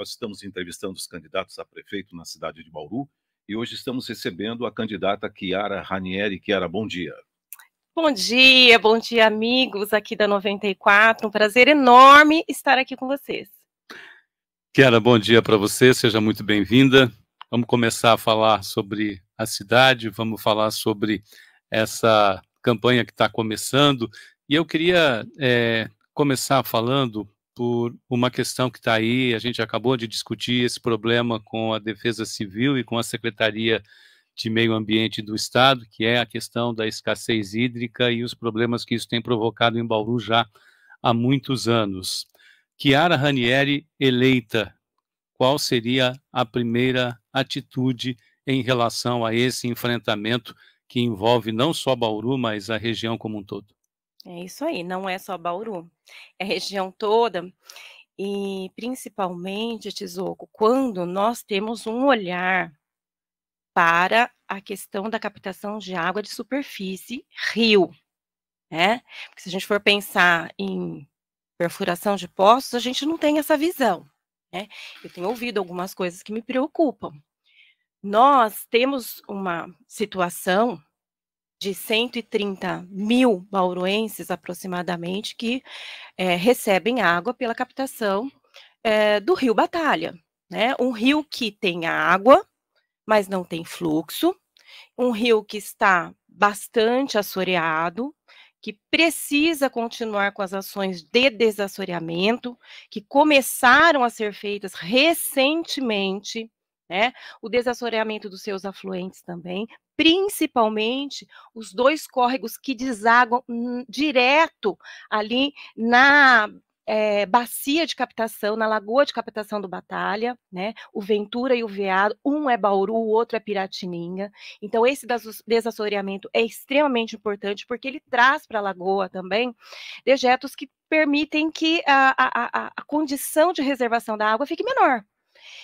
Nós estamos entrevistando os candidatos a prefeito na cidade de Bauru e hoje estamos recebendo a candidata Chiara Ranieri. Chiara, bom dia. Bom dia, amigos aqui da 94. Um prazer enorme estar aqui com vocês. Chiara, bom dia para você, seja muito bem-vinda. Vamos começar a falar sobre a cidade, vamos falar sobre essa campanha que está começando. E eu queria começar falando por uma questão que está aí. A gente acabou de discutir esse problema com a Defesa Civil e com a Secretaria de Meio Ambiente do Estado, que é a questão da escassez hídrica e os problemas que isso tem provocado em Bauru já há muitos anos. Chiara Ranieri eleita, qual seria a primeira atitude em relação a esse enfrentamento que envolve não só Bauru, mas a região como um todo? É isso aí, não é só Bauru, é a região toda e principalmente, Tizoco, quando nós temos um olhar para a questão da captação de água de superfície, rio, né? Porque se a gente for pensar em perfuração de poços, a gente não tem essa visão, né? Eu tenho ouvido algumas coisas que me preocupam. Nós temos uma situação de 130 mil bauruenses, aproximadamente, que recebem água pela captação do Rio Batalha, né? Um rio que tem água, mas não tem fluxo, um rio que está bastante assoreado, que precisa continuar com as ações de desassoreamento, que começaram a ser feitas recentemente, né? O desassoreamento dos seus afluentes também, principalmente os dois córregos que desaguam direto ali na bacia de captação, na lagoa de captação do Batalha, né? O Ventura e o Veado, um é Bauru, o outro é Piratininga. Então, esse desassoreamento é extremamente importante, porque ele traz para a lagoa também dejetos que permitem que a condição de reservação da água fique menor.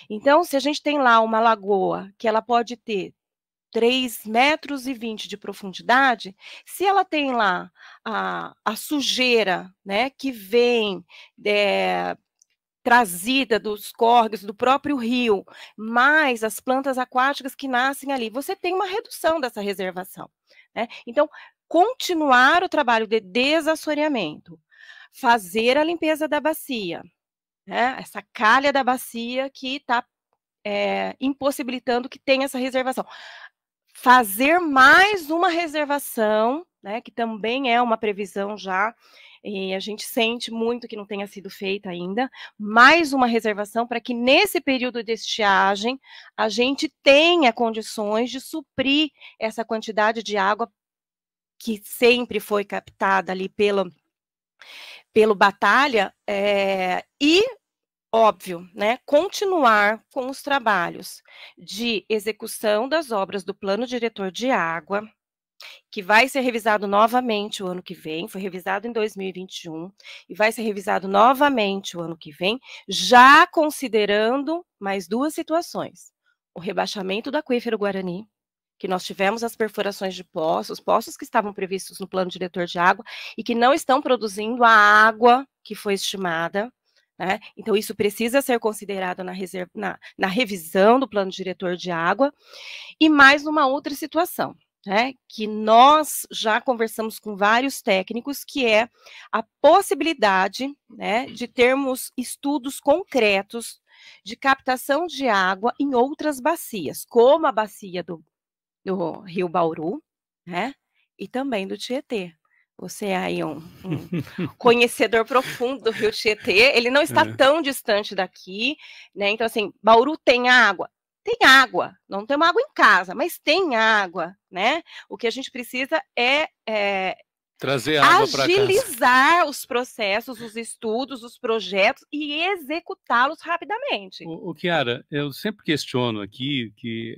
Então, se a gente tem lá uma lagoa que ela pode ter 3,20 metros de profundidade, se ela tem lá a sujeira, né, que vem trazida dos córregos, do próprio rio, mais as plantas aquáticas que nascem ali, você tem uma redução dessa reservação, né? Então, continuar o trabalho de desassoreamento, fazer a limpeza da bacia, né, essa calha da bacia que está impossibilitando que tenha essa reservação. Fazer mais uma reservação, né, que também é uma previsão já, e a gente sente muito que não tenha sido feita ainda, mais uma reservação para que nesse período de estiagem a gente tenha condições de suprir essa quantidade de água que sempre foi captada ali pelo Batalha, e óbvio, né, continuar com os trabalhos de execução das obras do Plano Diretor de Água, que vai ser revisado novamente o ano que vem, foi revisado em 2021, e vai ser revisado novamente o ano que vem, já considerando mais duas situações: o rebaixamento do aquífero Guarani, que nós tivemos as perfurações de poços que estavam previstos no Plano Diretor de Água e que não estão produzindo a água que foi estimada, né? Então, isso precisa ser considerado na revisão do Plano Diretor de Água. E mais uma outra situação, né, que nós já conversamos com vários técnicos, que é a possibilidade, né, de termos estudos concretos de captação de água em outras bacias, como a bacia do Rio Bauru, né, e também do Tietê. Você é aí um conhecedor profundo do Rio Tietê, ele não está tão distante daqui, né? Então, assim, Bauru tem água? Tem água, não temos água em casa, mas tem água, né? O que a gente precisa é trazer água para casa, agilizar os processos, os estudos, os projetos e executá-los rapidamente. Chiara, eu sempre questiono aqui que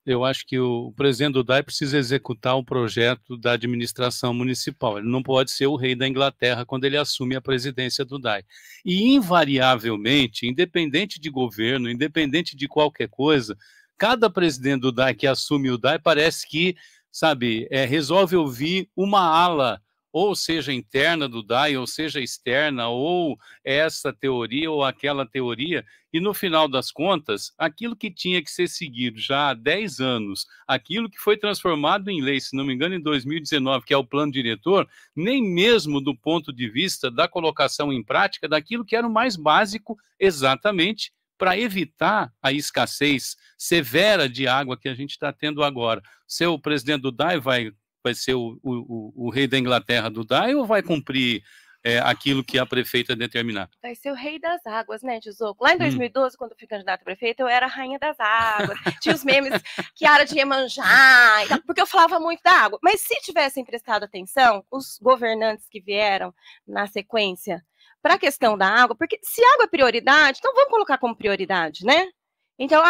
eu acho que o presidente do DAI precisa executar o projeto da administração municipal. Ele não pode ser o rei da Inglaterra quando ele assume a presidência do DAI. E, invariavelmente, independente de governo, independente de qualquer coisa, cada presidente do DAI que assume o DAI parece que, sabe, resolve ouvir uma ala ou seja interna do DAI, ou seja externa, ou essa teoria ou aquela teoria, e no final das contas, aquilo que tinha que ser seguido já há 10 anos, aquilo que foi transformado em lei, se não me engano, em 2019, que é o plano diretor, nem mesmo do ponto de vista da colocação em prática daquilo que era o mais básico, exatamente, para evitar a escassez severa de água que a gente está tendo agora. Seu presidente do DAI vai ser o rei da Inglaterra do DAI ou vai cumprir aquilo que a prefeita determinar? Vai ser o rei das águas, né, Tizuco? Lá em 2012, quando eu fui candidata a prefeita, eu era a rainha das águas. Tinha os memes que era de Iemanjá, porque eu falava muito da água. Mas se tivessem prestado atenção, os governantes que vieram na sequência para a questão da água, porque se água é prioridade, então vamos colocar como prioridade, né? Então,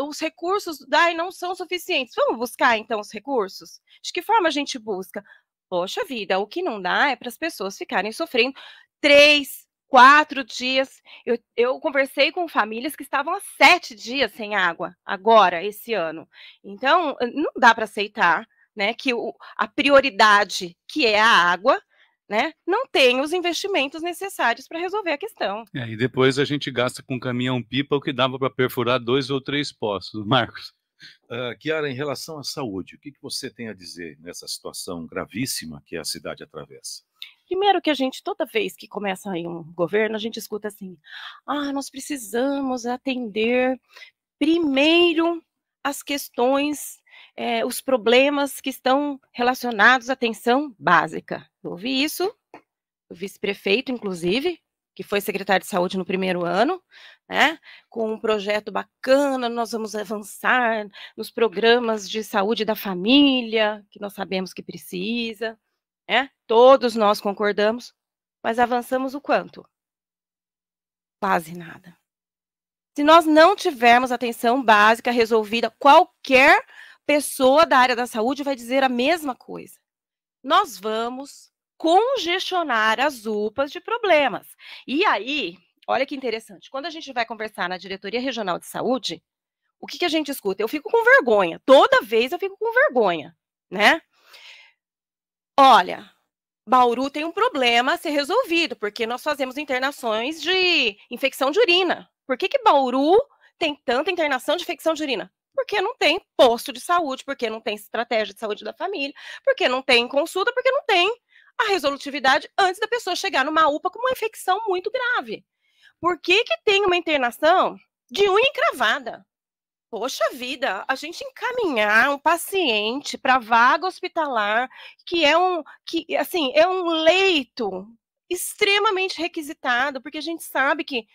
os recursos do DAI não são suficientes. Vamos buscar, então, os recursos? De que forma a gente busca? Poxa vida, o que não dá é para as pessoas ficarem sofrendo 3, 4 dias. Eu conversei com famílias que estavam há 7 dias sem água, agora, esse ano. Então, não dá para aceitar, né, que a prioridade, que é a água, né, não tem os investimentos necessários para resolver a questão. E depois a gente gasta com caminhão-pipa o que dava para perfurar 2 ou 3 poços. Marcos. Chiara, em relação à saúde, o que você tem a dizer nessa situação gravíssima que a cidade atravessa? Primeiro que a gente, toda vez que começa aí um governo, a gente escuta assim, nós precisamos atender primeiro as questões, os problemas que estão relacionados à atenção básica. Eu ouvi isso, o vice-prefeito, inclusive, que foi secretário de saúde no primeiro ano, né, com um projeto bacana, nós vamos avançar nos programas de saúde da família, que nós sabemos que precisa, né, todos nós concordamos, mas avançamos o quanto? Quase nada. Se nós não tivermos atenção básica resolvida, qualquer pessoa da área da saúde vai dizer a mesma coisa. Nós vamos congestionar as UPAs de problemas. E aí, olha que interessante, quando a gente vai conversar na Diretoria Regional de Saúde, o que a gente escuta? Eu fico com vergonha, toda vez eu fico com vergonha, né? Olha, Bauru tem um problema a ser resolvido, porque nós fazemos internações de infecção de urina. Por que Bauru tem tanta internação de infecção de urina? Porque não tem posto de saúde, porque não tem estratégia de saúde da família, porque não tem consulta, porque não tem a resolutividade antes da pessoa chegar numa UPA com uma infecção muito grave. Por que tem uma internação de unha encravada? Poxa vida, a gente encaminhar um paciente para vaga hospitalar, que é um leito extremamente requisitado, porque a gente sabe que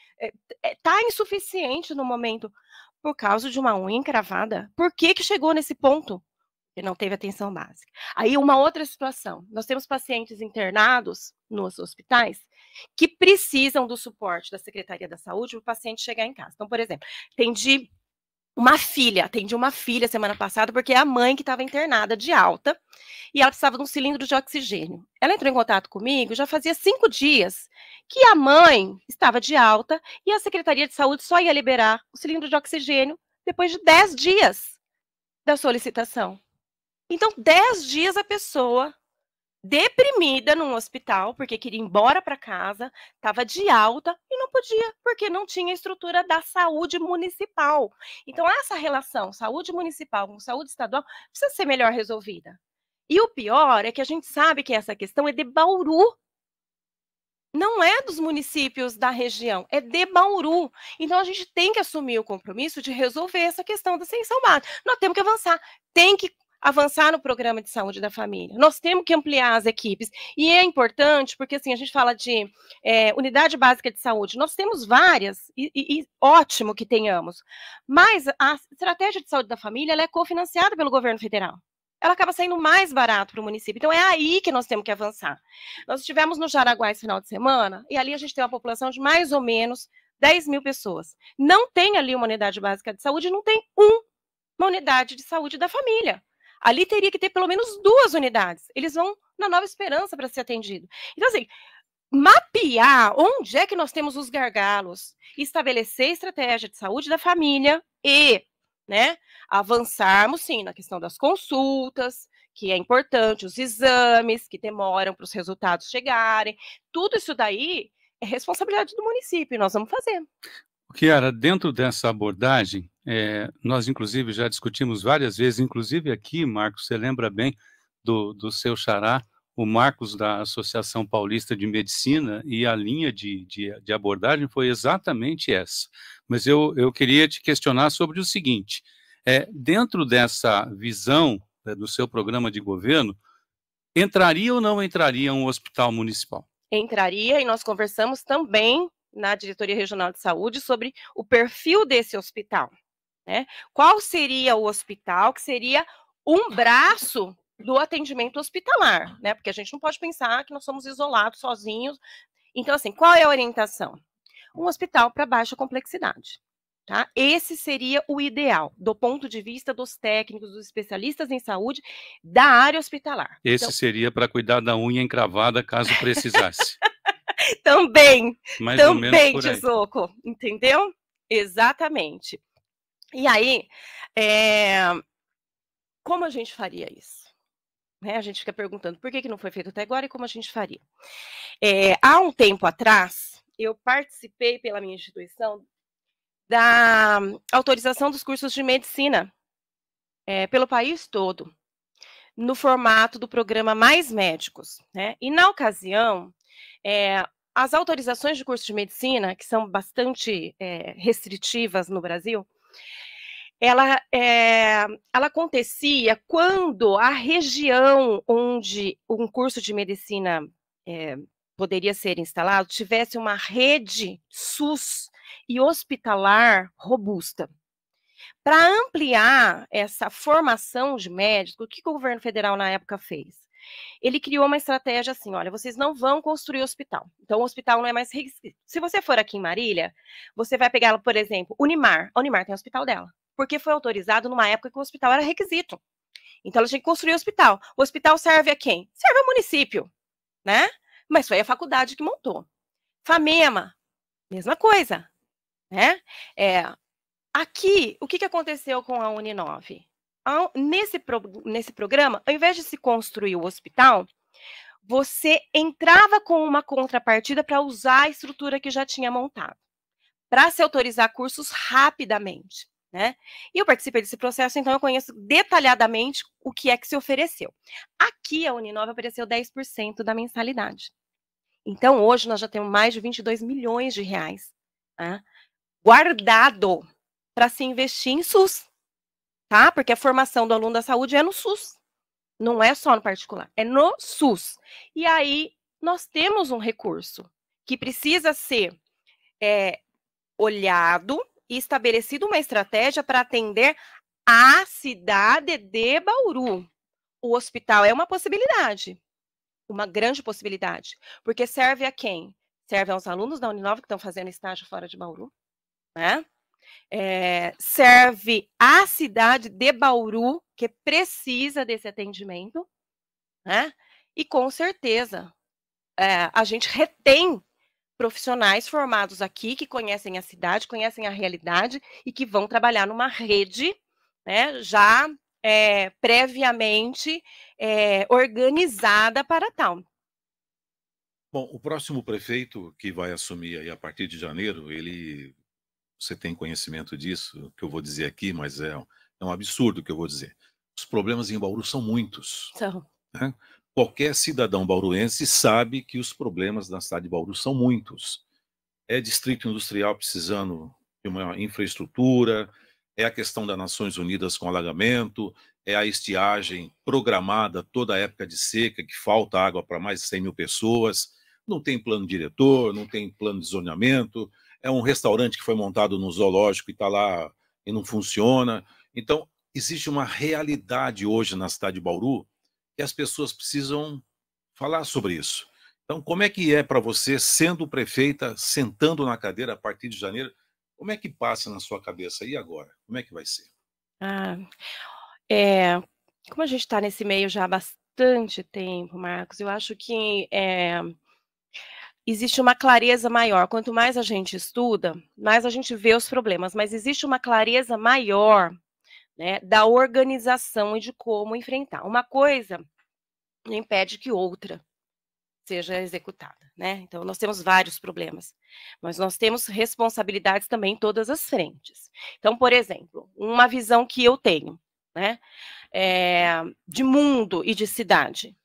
está insuficiente no momento por causa de uma unha encravada. Por que chegou nesse ponto? Porque não teve atenção básica. Aí uma outra situação, nós temos pacientes internados nos hospitais que precisam do suporte da Secretaria da Saúde para o paciente chegar em casa. Então, por exemplo, atendi uma filha semana passada, porque é a mãe que estava internada de alta, e ela precisava de um cilindro de oxigênio. Ela entrou em contato comigo, já fazia 5 dias que a mãe estava de alta, e a Secretaria de Saúde só ia liberar o cilindro de oxigênio depois de 10 dias da solicitação. Então, 10 dias a pessoa deprimida num hospital, porque queria ir embora para casa, estava de alta e não podia, porque não tinha estrutura da saúde municipal. Então, essa relação saúde municipal com saúde estadual precisa ser melhor resolvida. E o pior é que a gente sabe que essa questão é de Bauru. Não é dos municípios da região, é de Bauru. Então, a gente tem que assumir o compromisso de resolver essa questão da atenção básica. Nós temos que avançar, tem que avançar no programa de saúde da família. Nós temos que ampliar as equipes. E é importante, porque assim, a gente fala de unidade básica de saúde. Nós temos várias, e ótimo que tenhamos. Mas a estratégia de saúde da família ela é cofinanciada pelo governo federal. Ela acaba saindo mais barato para o município. Então, é aí que nós temos que avançar. Nós estivemos no Jaraguá esse final de semana, e ali a gente tem uma população de mais ou menos 10 mil pessoas. Não tem ali uma unidade básica de saúde, não tem uma unidade de saúde da família. Ali teria que ter pelo menos 2 unidades. Eles vão na Nova Esperança para ser atendido. Então, assim, mapear onde é que nós temos os gargalos, estabelecer estratégia de saúde da família e, né, avançarmos, sim, na questão das consultas, que é importante, os exames que demoram para os resultados chegarem, tudo isso daí é responsabilidade do município, nós vamos fazer. Chiara, dentro dessa abordagem, nós inclusive já discutimos várias vezes, inclusive aqui, Marcos, você lembra bem do seu xará, o Marcos da Associação Paulista de Medicina, e a linha de abordagem foi exatamente essa. Mas eu queria te questionar sobre o seguinte, dentro dessa visão do seu programa de governo, entraria ou não entraria um hospital municipal? Entraria, e nós conversamos também na Diretoria Regional de Saúde sobre o perfil desse hospital, né? Qual seria o hospital que seria um braço do atendimento hospitalar, né? Porque a gente não pode pensar que nós somos isolados, sozinhos. Então, assim, qual é a orientação? Um hospital para baixa complexidade, tá? Esse seria o ideal, do ponto de vista dos técnicos, dos especialistas em saúde, da área hospitalar. Esse seria para cuidar da unha encravada, caso precisasse. Também, mais ou menos por aí. Tizoco, entendeu? Exatamente. E aí, como a gente faria isso? Né? A gente fica perguntando por que não foi feito até agora e como a gente faria. Há um tempo atrás, eu participei pela minha instituição da autorização dos cursos de medicina pelo país todo, no formato do programa Mais Médicos, né? E na ocasião, as autorizações de curso de medicina, que são bastante restritivas no Brasil, ela acontecia quando a região onde um curso de medicina poderia ser instalado tivesse uma rede SUS e hospitalar robusta. Para ampliar essa formação de médicos, o que o governo federal na época fez? Ele criou uma estratégia assim, olha, vocês não vão construir hospital. Então, o hospital não é mais requisito. Se você for aqui em Marília, você vai pegar, por exemplo, Unimar. A Unimar tem o hospital dela, porque foi autorizado numa época que o hospital era requisito. Então, ela tinha que construir o hospital. O hospital serve a quem? Serve ao município, né? Mas foi a faculdade que montou. FAMEMA, mesma coisa, né? Aqui, o que aconteceu com a Uninove? Nesse programa, ao invés de se construir o hospital, você entrava com uma contrapartida para usar a estrutura que já tinha montado, para se autorizar cursos rapidamente, né? E eu participei desse processo, então eu conheço detalhadamente o que é que se ofereceu. Aqui, a Uninove ofereceu 10% da mensalidade. Então, hoje, nós já temos mais de 22 milhões de reais, né, guardado para se investir em SUS, tá? Porque a formação do aluno da saúde é no SUS, não é só no particular, é no SUS. E aí, nós temos um recurso que precisa ser olhado e estabelecido uma estratégia para atender a cidade de Bauru. O hospital é uma possibilidade, uma grande possibilidade, porque serve a quem? Serve aos alunos da Uninove que estão fazendo estágio fora de Bauru, né? Serve à cidade de Bauru, que precisa desse atendimento, né? E com certeza a gente retém profissionais formados aqui que conhecem a cidade, conhecem a realidade e que vão trabalhar numa rede, né, já previamente organizada para tal. Bom, o próximo prefeito que vai assumir aí a partir de janeiro, você tem conhecimento disso, que eu vou dizer aqui, mas é um absurdo o que eu vou dizer. Os problemas em Bauru são muitos. São. Né? Qualquer cidadão bauruense sabe que os problemas da cidade de Bauru são muitos. É distrito industrial precisando de uma infraestrutura, é a questão das Nações Unidas com alagamento, é a estiagem programada toda a época de seca, que falta água para mais de 100 mil pessoas, não tem plano diretor, não tem plano de zoneamento, é um restaurante que foi montado no zoológico e está lá e não funciona. Então, existe uma realidade hoje na cidade de Bauru que as pessoas precisam falar sobre isso. Então, como é que é para você, sendo prefeita, sentando na cadeira a partir de janeiro, como é que passa na sua cabeça? E agora? Como é que vai ser? Como a gente está nesse meio já há bastante tempo, Marcos, eu acho que existe uma clareza maior. Quanto mais a gente estuda, mais a gente vê os problemas, mas existe uma clareza maior né, da organização e de como enfrentar. Uma coisa não impede que outra seja executada, né? Então, nós temos vários problemas, mas nós temos responsabilidades também em todas as frentes. Então, por exemplo, uma visão que eu tenho, né, de mundo e de cidade.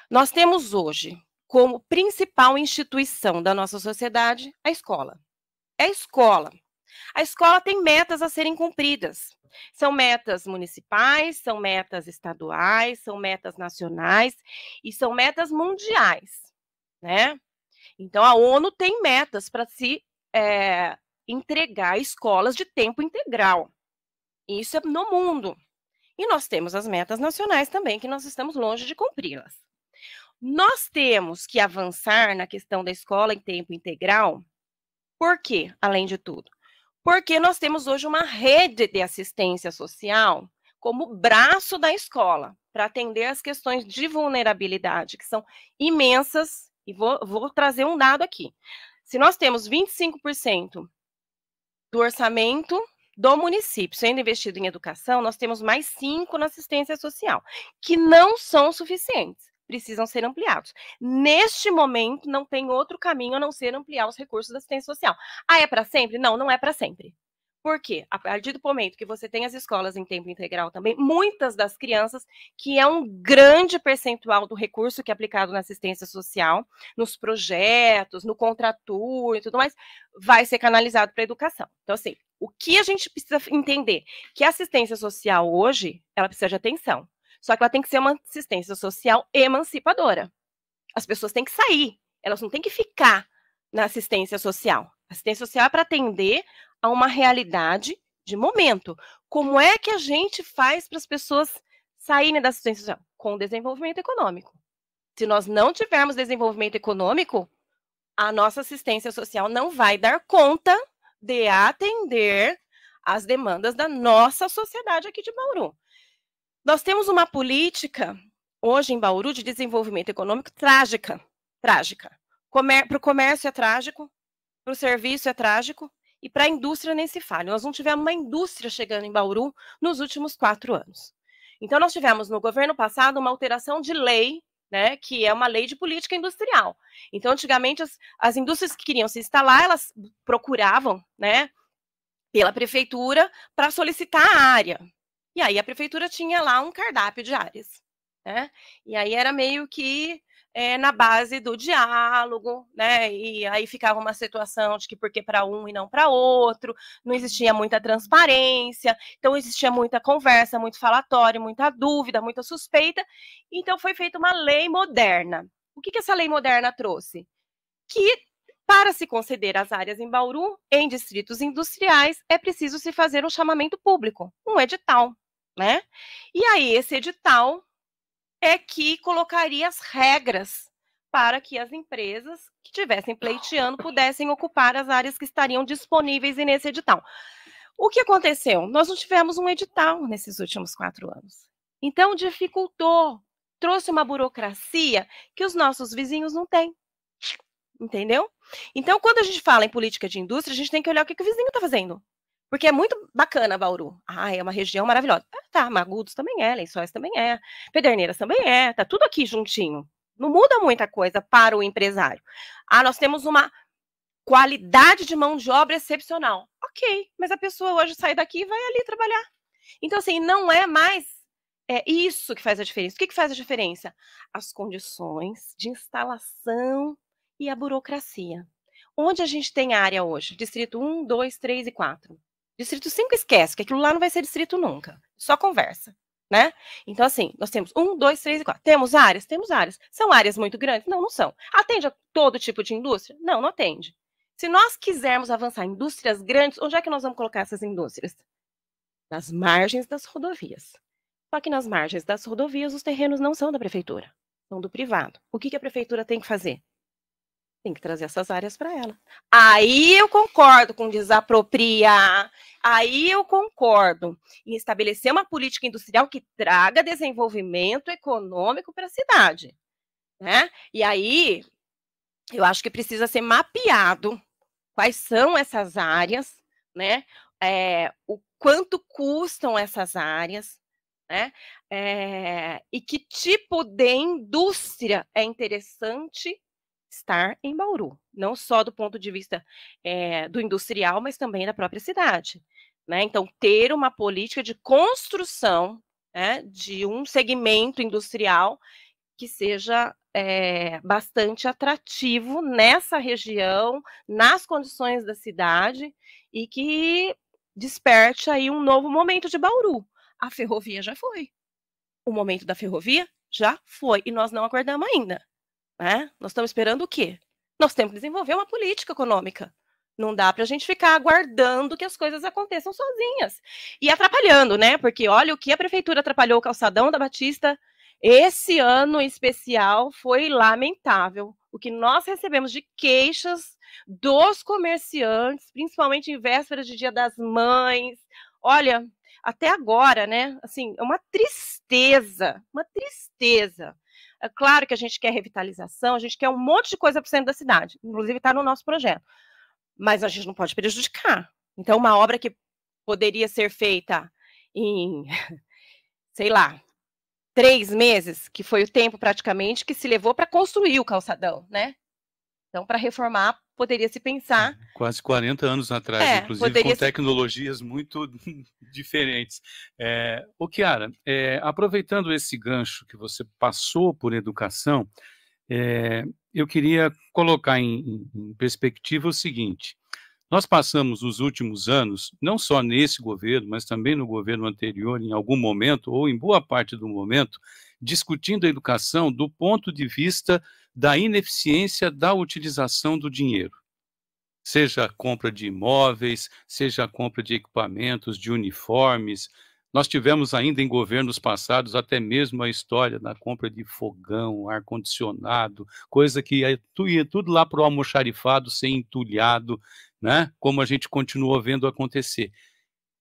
Nós temos hoje, como principal instituição da nossa sociedade, a escola. É a escola. A escola tem metas a serem cumpridas. São metas municipais, são metas estaduais, são metas nacionais e são metas mundiais, né? Então, a ONU tem metas para se entregar escolas de tempo integral. Isso é no mundo. E nós temos as metas nacionais também, que nós estamos longe de cumpri-las. Nós temos que avançar na questão da escola em tempo integral. Por quê, além de tudo? Porque nós temos hoje uma rede de assistência social como braço da escola, para atender as questões de vulnerabilidade, que são imensas, e vou trazer um dado aqui. Se nós temos 25% do orçamento do município sendo investido em educação, nós temos mais 5% na assistência social, que não são suficientes, precisam ser ampliados. Neste momento, não tem outro caminho a não ser ampliar os recursos da assistência social. Ah, é para sempre? Não, não é para sempre. Por quê? A partir do momento que você tem as escolas em tempo integral também, muitas das crianças, que é um grande percentual do recurso que é aplicado na assistência social, nos projetos, no contraturno e tudo mais, vai ser canalizado para a educação. Então, assim, o que a gente precisa entender? Que a assistência social hoje, ela precisa de atenção. Só que ela tem que ser uma assistência social emancipadora. As pessoas têm que sair, elas não têm que ficar na assistência social. A assistência social é para atender a uma realidade de momento. Como é que a gente faz para as pessoas saírem da assistência social? Com desenvolvimento econômico. Se nós não tivermos desenvolvimento econômico, a nossa assistência social não vai dar conta de atender as demandas da nossa sociedade aqui de Bauru. Nós temos uma política, hoje em Bauru, de desenvolvimento econômico trágica. Para o comércio é trágico, para o serviço é trágico, e para a indústria nem se fala. Nós não tivemos uma indústria chegando em Bauru nos últimos 4 anos. Então, nós tivemos no governo passado uma alteração de lei, né, que é uma lei de política industrial. Então, antigamente, as indústrias que queriam se instalar, elas procuravam, né, pela prefeitura para solicitar a área. E aí a prefeitura tinha lá um cardápio de áreas, né? E aí era meio que na base do diálogo, né? E aí ficava uma situação de que por que para um e não para outro, não existia muita transparência, então existia muita conversa, muito falatório, muita dúvida, muita suspeita. Então foi feita uma lei moderna. O que essa lei moderna trouxe? Que para se conceder as áreas em Bauru, em distritos industriais, é preciso se fazer um chamamento público, um edital, né? E aí esse edital é que colocaria as regras para que as empresas que estivessem pleiteando pudessem ocupar as áreas que estariam disponíveis nesse edital. O que aconteceu? Nós não tivemos um edital nesses últimos 4 anos. Então, dificultou, trouxe uma burocracia que os nossos vizinhos não têm. Entendeu? Então, quando a gente fala em política de indústria, a gente tem que olhar o que o vizinho está fazendo. Porque é muito bacana Bauru. Ah, é uma região maravilhosa. Tá, Magudos também é, Lençóis também é, Pederneiras também é, tá tudo aqui juntinho. Não muda muita coisa para o empresário. Ah, nós temos uma qualidade de mão de obra excepcional. Ok, mas a pessoa hoje sai daqui e vai ali trabalhar. Então, assim, não é mais isso que faz a diferença. O que faz a diferença? As condições de instalação e a burocracia. Onde a gente tem área hoje? Distrito 1, 2, 3 e 4. Distrito 5 esquece, que aquilo lá não vai ser distrito nunca. Só conversa, né? Então, assim, nós temos 1, 2, 3 e 4. Temos áreas? Temos áreas. São áreas muito grandes? Não, não são. Atende a todo tipo de indústria? Não, não atende. Se nós quisermos avançar em indústrias grandes, onde é que nós vamos colocar essas indústrias? Nas margens das rodovias. Só que nas margens das rodovias, os terrenos não são da prefeitura, são do privado. O que a prefeitura tem que fazer? Tem que trazer essas áreas para ela. Aí eu concordo com desapropriar, aí eu concordo em estabelecer uma política industrial que traga desenvolvimento econômico para a cidade, né? E aí eu acho que precisa ser mapeado quais são essas áreas, né? o quanto custam essas áreas, né? E que tipo de indústria é interessante estar em Bauru, não só do ponto de vista do industrial, mas também da própria cidade, né? Então, ter uma política de construção, né, de um segmento industrial que seja bastante atrativo nessa região, nas condições da cidade, e que desperte aí um novo momento de Bauru. A ferrovia já foi. O momento da ferrovia já foi, e nós não acordamos ainda. Né? Nós estamos esperando o quê? Nós temos que desenvolver uma política econômica. Não dá para a gente ficar aguardando que as coisas aconteçam sozinhas. E atrapalhando, né? Porque olha o que a prefeitura atrapalhou o calçadão da Batista. Esse ano especial foi lamentável. O que nós recebemos de queixas dos comerciantes, principalmente em vésperas de Dia das Mães. Olha, até agora, né? Assim, é uma tristeza, uma tristeza. É claro que a gente quer revitalização, a gente quer um monte de coisa para o centro da cidade, inclusive está no nosso projeto, mas a gente não pode prejudicar. Então, uma obra que poderia ser feita em, sei lá, 3 meses, que foi o tempo praticamente que se levou para construir o calçadão, né? Então, para reformar, poderia se pensar... Quase 40 anos atrás, inclusive com tecnologias muito diferentes. Chiara, aproveitando esse gancho que você passou por educação, eu queria colocar em perspectiva o seguinte: nós passamos os últimos anos, não só nesse governo, mas também no governo anterior, em algum momento, ou em boa parte do momento, discutindo a educação do ponto de vista da ineficiência da utilização do dinheiro. Seja a compra de imóveis, seja a compra de equipamentos, de uniformes. Nós tivemos ainda em governos passados até mesmo a história da compra de fogão, ar-condicionado, coisa que ia tudo lá para o almoxarifado ser entulhado, né? Como a gente continua vendo acontecer.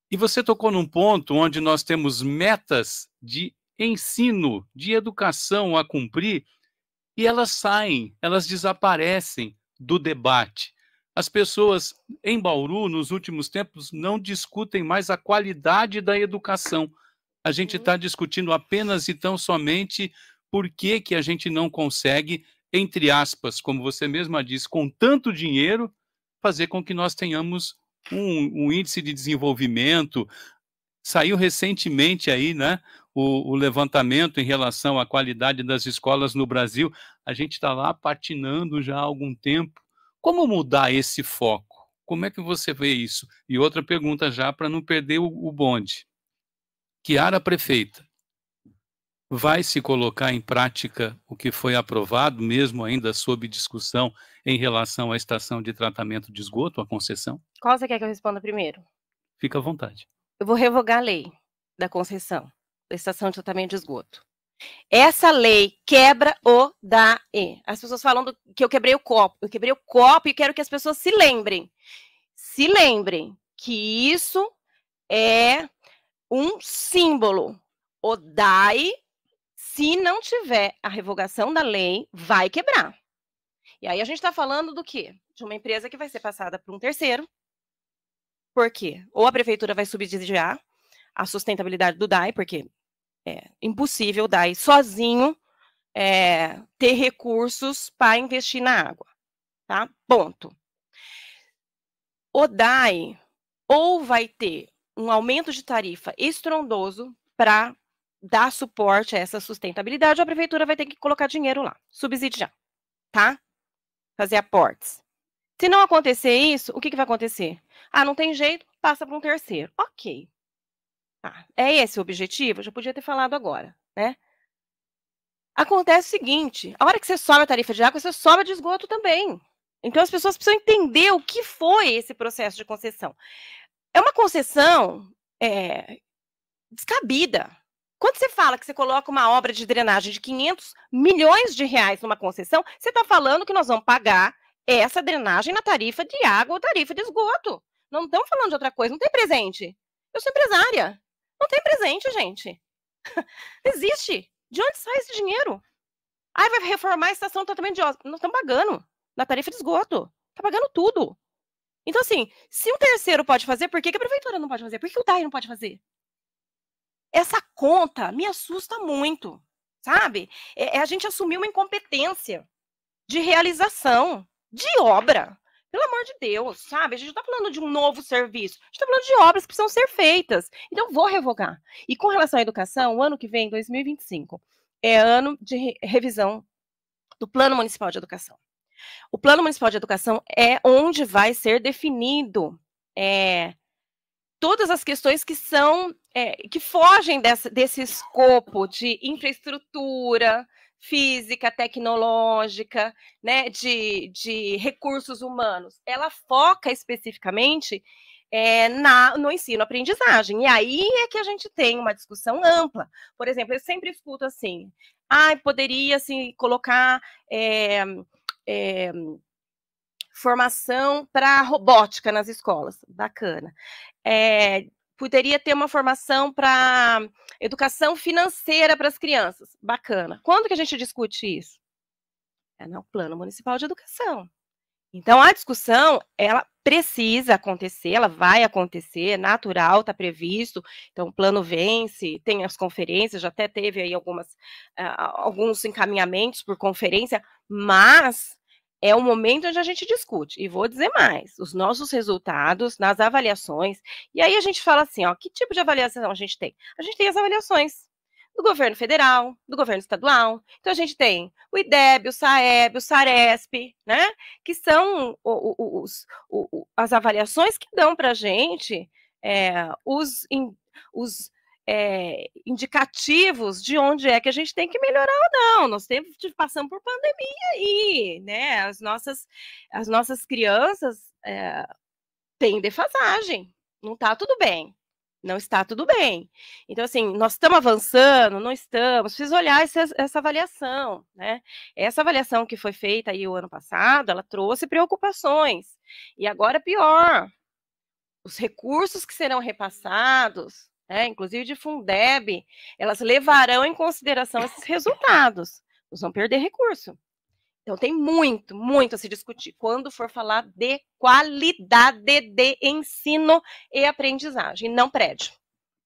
E você tocou num ponto onde nós temos metas de ensino, de educação a cumprir, e elas saem, elas desaparecem do debate. As pessoas em Bauru, nos últimos tempos, não discutem mais a qualidade da educação. A gente está discutindo apenas e tão somente por que a gente não consegue, entre aspas, como você mesma disse, com tanto dinheiro, fazer com que nós tenhamos um índice de desenvolvimento. Saiu recentemente aí, né, o levantamento em relação à qualidade das escolas no Brasil. A gente está lá patinando já há algum tempo. Como mudar esse foco? Como é que você vê isso? E outra pergunta já, para não perder o bonde. Chiara prefeita, vai se colocar em prática o que foi aprovado, mesmo ainda sob discussão, em relação à estação de tratamento de esgoto, a concessão? Qual você quer que eu responda primeiro? Fica à vontade. Eu vou revogar a lei da concessão da estação de tratamento de esgoto. Essa lei quebra o DAE. As pessoas falam que eu quebrei o copo. Eu quebrei o copo e quero que as pessoas se lembrem. Se lembrem que isso é um símbolo. O DAE, se não tiver a revogação da lei, vai quebrar. E aí a gente está falando do quê? De uma empresa que vai ser passada por um terceiro. Por quê? Ou a prefeitura vai subsidiar a sustentabilidade do DAE, porque é impossível o DAE sozinho ter recursos para investir na água, tá? Ponto. O DAE ou vai ter um aumento de tarifa estrondoso para dar suporte a essa sustentabilidade, ou a prefeitura vai ter que colocar dinheiro lá, subsidiar, tá? Fazer aportes. Se não acontecer isso, o que vai acontecer? Ah, não tem jeito, passa para um terceiro. Ok. Tá. É esse o objetivo? Eu já podia ter falado agora, né? Acontece o seguinte, a hora que você sobe a tarifa de água, você sobe a de esgoto também. Então, as pessoas precisam entender o que foi esse processo de concessão. É uma concessão descabida. Quando você fala que você coloca uma obra de drenagem de 500 milhões de reais numa concessão, você está falando que nós vamos pagar essa drenagem na tarifa de água ou tarifa de esgoto. Não estamos falando de outra coisa, não tem presente. Eu sou empresária. Não tem presente, gente. Não existe. De onde sai esse dinheiro? Aí vai reformar a estação de tratamento de esgoto. Nós estamos pagando na tarifa de esgoto. Está pagando tudo. Então, assim, se um terceiro pode fazer, por que a prefeitura não pode fazer? Por que o DAI não pode fazer? Essa conta me assusta muito, sabe? É a gente assumir uma incompetência de realização de obra. Pelo amor de Deus, sabe? A gente não está falando de um novo serviço, a gente está falando de obras que precisam ser feitas. Então, vou revogar. E com relação à educação, o ano que vem, 2025, é ano de revisão do Plano Municipal de Educação. O Plano Municipal de Educação é onde vai ser definido todas as questões que são, que fogem desse escopo de infraestrutura física, tecnológica, né, de recursos humanos. Ela foca especificamente no ensino-aprendizagem. E aí é que a gente tem uma discussão ampla. Por exemplo, eu sempre escuto assim, poderia assim, colocar formação para robótica nas escolas. Bacana. Poderia ter uma formação para educação financeira para as crianças. Bacana. Quando que a gente discute isso? É no Plano Municipal de Educação. Então, a discussão, ela precisa acontecer, ela vai acontecer, é natural, está previsto. Então, o plano vence, tem as conferências, já até teve aí alguns encaminhamentos por conferência, mas é o momento onde a gente discute. E vou dizer mais, os nossos resultados nas avaliações, e aí a gente fala assim, que tipo de avaliação a gente tem? A gente tem as avaliações do governo federal, do governo estadual. Então, a gente tem o IDEB, o SAEB, o SARESP, né? Que são as avaliações que dão para a gente os indicativos de onde é que a gente tem que melhorar ou não. Nós passamos por pandemia aí, né? As nossas crianças têm defasagem, não está tudo bem. Não está tudo bem. Então, assim, nós estamos avançando, não estamos, preciso olhar essa avaliação, né? Essa avaliação que foi feita aí o ano passado, ela trouxe preocupações. E agora, pior, os recursos que serão repassados, inclusive de Fundeb, elas levarão em consideração esses resultados. Nós vamos perder recurso. Então, tem muito, muito a se discutir quando for falar de qualidade de ensino e aprendizagem, não prédio.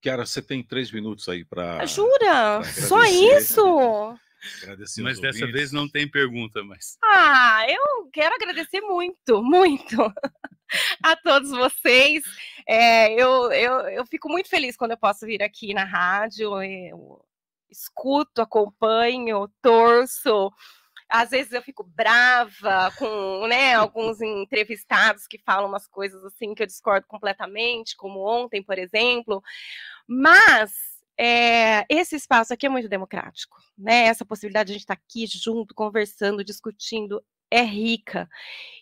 Chiara, você tem 3 minutos aí para... Jura? Só isso? Agradecer. Mas dessa vez não tem pergunta mais. Eu quero agradecer muito, muito a todos vocês. Eu fico muito feliz quando eu posso vir aqui na rádio, eu escuto, acompanho, torço. Às vezes eu fico brava com, alguns entrevistados que falam umas coisas assim que eu discordo completamente, como ontem, por exemplo, mas esse espaço aqui é muito democrático, né? Essa possibilidade de a gente estar aqui junto, conversando, discutindo, é rica.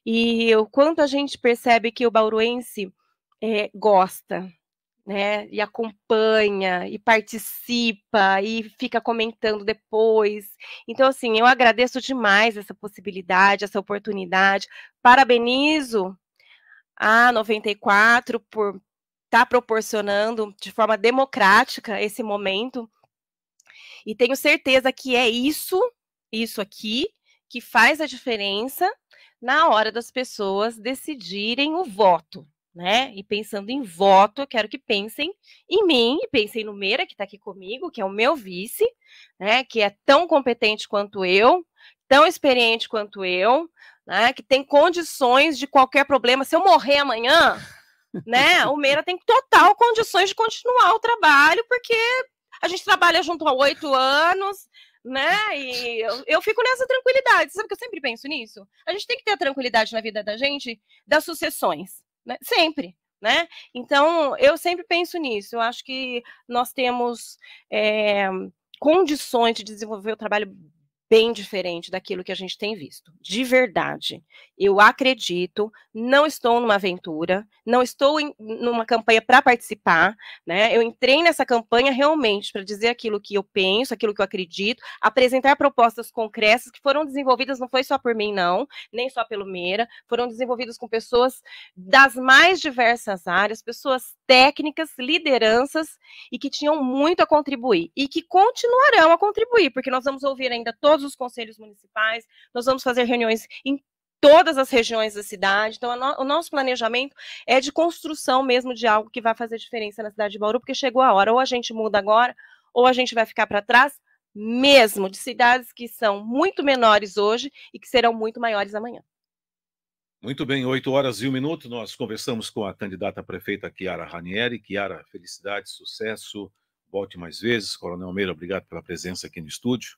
E o quanto a gente percebe que o bauruense gosta, né, e acompanha, e participa, e fica comentando depois. Então, assim, eu agradeço demais essa possibilidade, essa oportunidade. Parabenizo a 94 por estar proporcionando de forma democrática esse momento. E tenho certeza que é isso aqui, que faz a diferença na hora das pessoas decidirem o voto. Né? E pensando em voto, eu quero que pensem em mim, e pensem no Meira, que está aqui comigo, que é o meu vice, né? Que é tão competente quanto eu, tão experiente quanto eu, né? Que tem condições de qualquer problema. Se eu morrer amanhã, né? O Meira tem total condições de continuar o trabalho, porque a gente trabalha junto há 8 anos, né? E eu fico nessa tranquilidade. Sabe que eu sempre penso nisso? A gente tem que ter a tranquilidade na vida da gente das sucessões. Né? Sempre, né? Então, eu sempre penso nisso. Eu acho que nós temos condições de desenvolver o trabalho bem diferente daquilo que a gente tem visto. De verdade. Eu acredito, não estou numa aventura, não estou numa campanha para participar, né? Eu entrei nessa campanha realmente para dizer aquilo que eu penso, aquilo que eu acredito, apresentar propostas concretas que foram desenvolvidas, não foi só por mim, não, nem só pelo Meira, foram desenvolvidas com pessoas das mais diversas áreas, pessoas técnicas, lideranças, e que tinham muito a contribuir, e que continuarão a contribuir, porque nós vamos ouvir ainda todos os conselhos municipais, nós vamos fazer reuniões em todas as regiões da cidade. Então, o nosso planejamento é de construção mesmo de algo que vai fazer diferença na cidade de Bauru, porque chegou a hora, ou a gente muda agora, ou a gente vai ficar para trás, mesmo de cidades que são muito menores hoje e que serão muito maiores amanhã. Muito bem, 8h01, nós conversamos com a candidata a prefeita Chiara Ranieri. Chiara, felicidade, sucesso, volte mais vezes. Coronel Meira, obrigado pela presença aqui no estúdio.